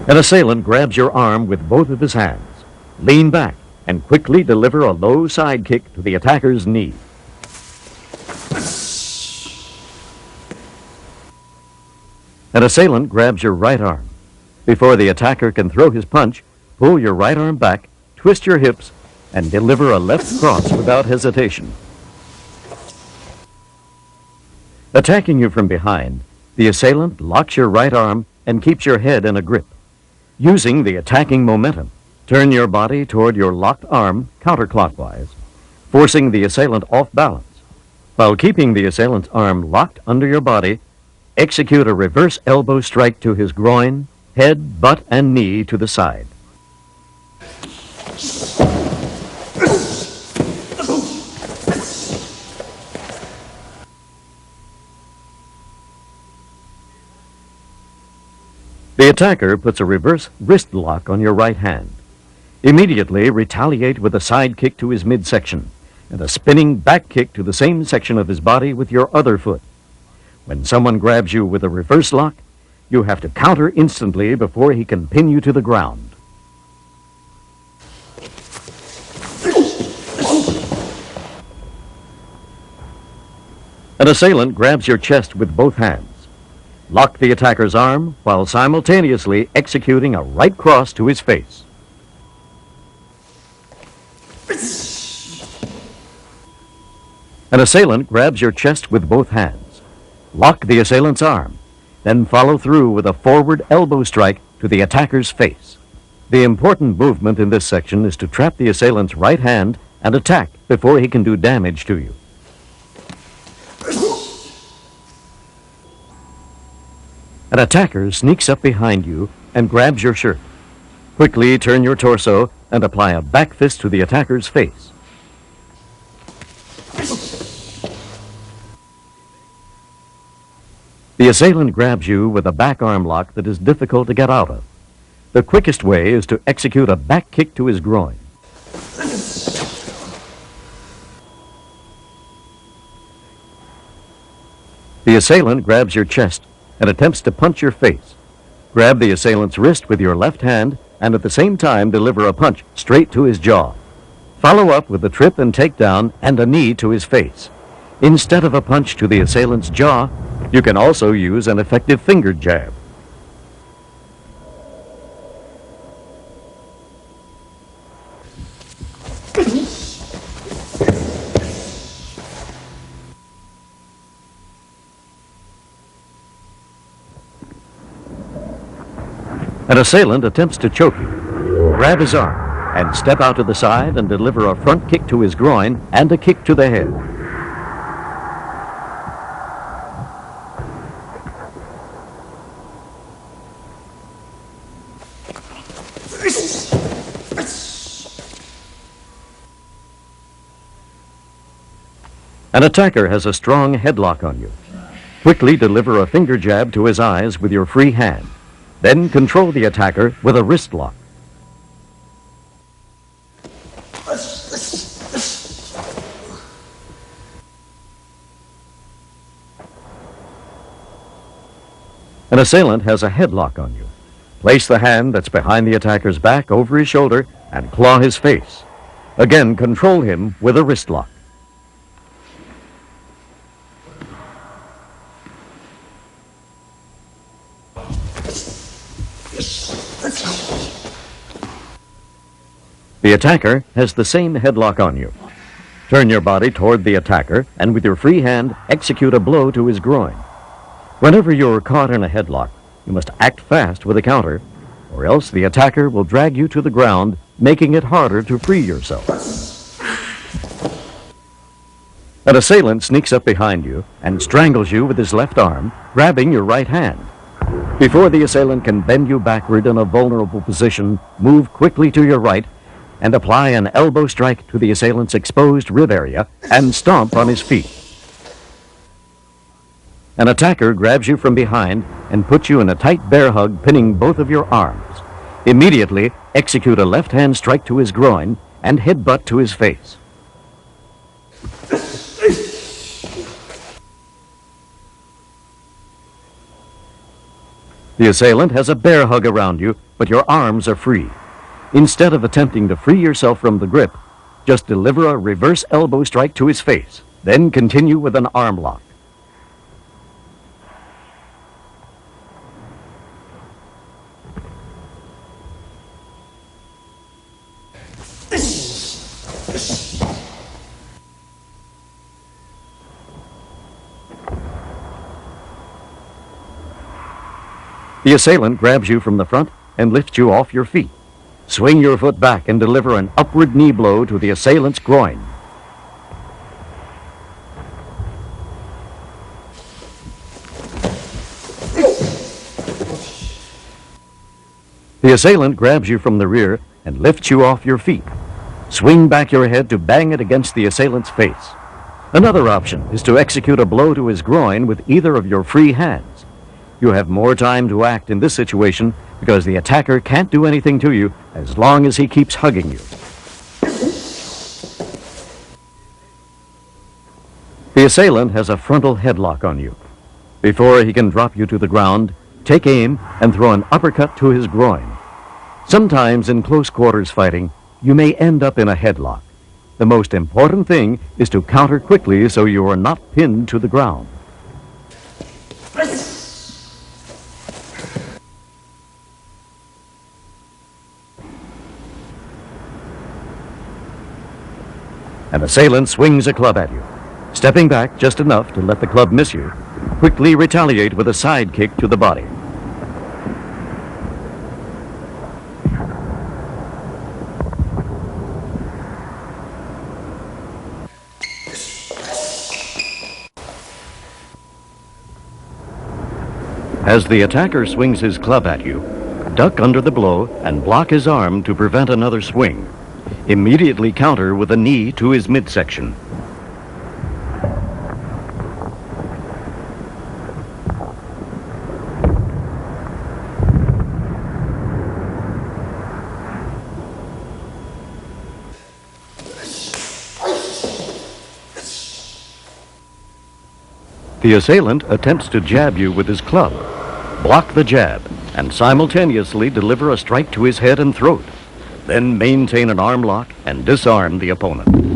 An assailant grabs your arm with both of his hands. Lean back and quickly deliver a low side kick to the attacker's knee. An assailant grabs your right arm. Before the attacker can throw his punch, pull your right arm back, twist your hips, and deliver a left cross without hesitation. Attacking you from behind, the assailant locks your right arm and keeps your head in a grip. Using the attacking momentum, turn your body toward your locked arm counterclockwise, forcing the assailant off balance. While keeping the assailant's arm locked under your body, execute a reverse elbow strike to his groin, head, butt, and knee to the side. The attacker puts a reverse wrist lock on your right hand. Immediately retaliate with a side kick to his midsection and a spinning back kick to the same section of his body with your other foot. When someone grabs you with a reverse lock, you have to counter instantly before he can pin you to the ground. An assailant grabs your chest with both hands. Lock the attacker's arm while simultaneously executing a right cross to his face. An assailant grabs your chest with both hands. Lock the assailant's arm, then follow through with a forward elbow strike to the attacker's face. The important movement in this section is to trap the assailant's right hand and attack before he can do damage to you. An attacker sneaks up behind you and grabs your shirt. Quickly turn your torso and apply a back fist to the attacker's face. The assailant grabs you with a back arm lock that is difficult to get out of. The quickest way is to execute a back kick to his groin. The assailant grabs your chest and attempts to punch your face. Grab the assailant's wrist with your left hand and at the same time deliver a punch straight to his jaw. Follow up with a trip and takedown and a knee to his face. Instead of a punch to the assailant's jaw, you can also use an effective finger jab. An assailant attempts to choke you. Grab his arm and step out to the side and deliver a front kick to his groin and a kick to the head. An attacker has a strong headlock on you. Quickly deliver a finger jab to his eyes with your free hand. Then control the attacker with a wrist lock. An assailant has a headlock on you. Place the hand that's behind the attacker's back over his shoulder and claw his face. Again, control him with a wrist lock. The attacker has the same headlock on you. Turn your body toward the attacker and with your free hand, execute a blow to his groin. Whenever you're caught in a headlock, you must act fast with a counter, or else the attacker will drag you to the ground, making it harder to free yourself. An assailant sneaks up behind you and strangles you with his left arm, grabbing your right hand. Before the assailant can bend you backward in a vulnerable position, move quickly to your right and apply an elbow strike to the assailant's exposed rib area and stomp on his feet. An attacker grabs you from behind and puts you in a tight bear hug, pinning both of your arms. Immediately, execute a left hand strike to his groin and headbutt to his face. The assailant has a bear hug around you, but but your arms are free. Instead of attempting to free yourself from the grip, just deliver a reverse elbow strike to his face, then continue with an arm lock. The assailant grabs you from the front and lifts you off your feet. Swing your foot back and deliver an upward knee blow to the assailant's groin. The assailant grabs you from the rear and lifts you off your feet. Swing back your head to bang it against the assailant's face. Another option is to execute a blow to his groin with either of your free hands. You have more time to act in this situation because the attacker can't do anything to you as long as he keeps hugging you. The assailant has a frontal headlock on you. Before he can drop you to the ground, take aim and throw an uppercut to his groin. Sometimes in close quarters fighting, you may end up in a headlock. The most important thing is to counter quickly so you are not pinned to the ground. An assailant swings a club at you. Stepping back just enough to let the club miss you, quickly retaliate with a side kick to the body. As the attacker swings his club at you, duck under the blow and block his arm to prevent another swing. Immediately counter with a knee to his midsection. The assailant attempts to jab you with his club. Block the jab and simultaneously deliver a strike to his head and throat. Then maintain an arm lock and disarm the opponent.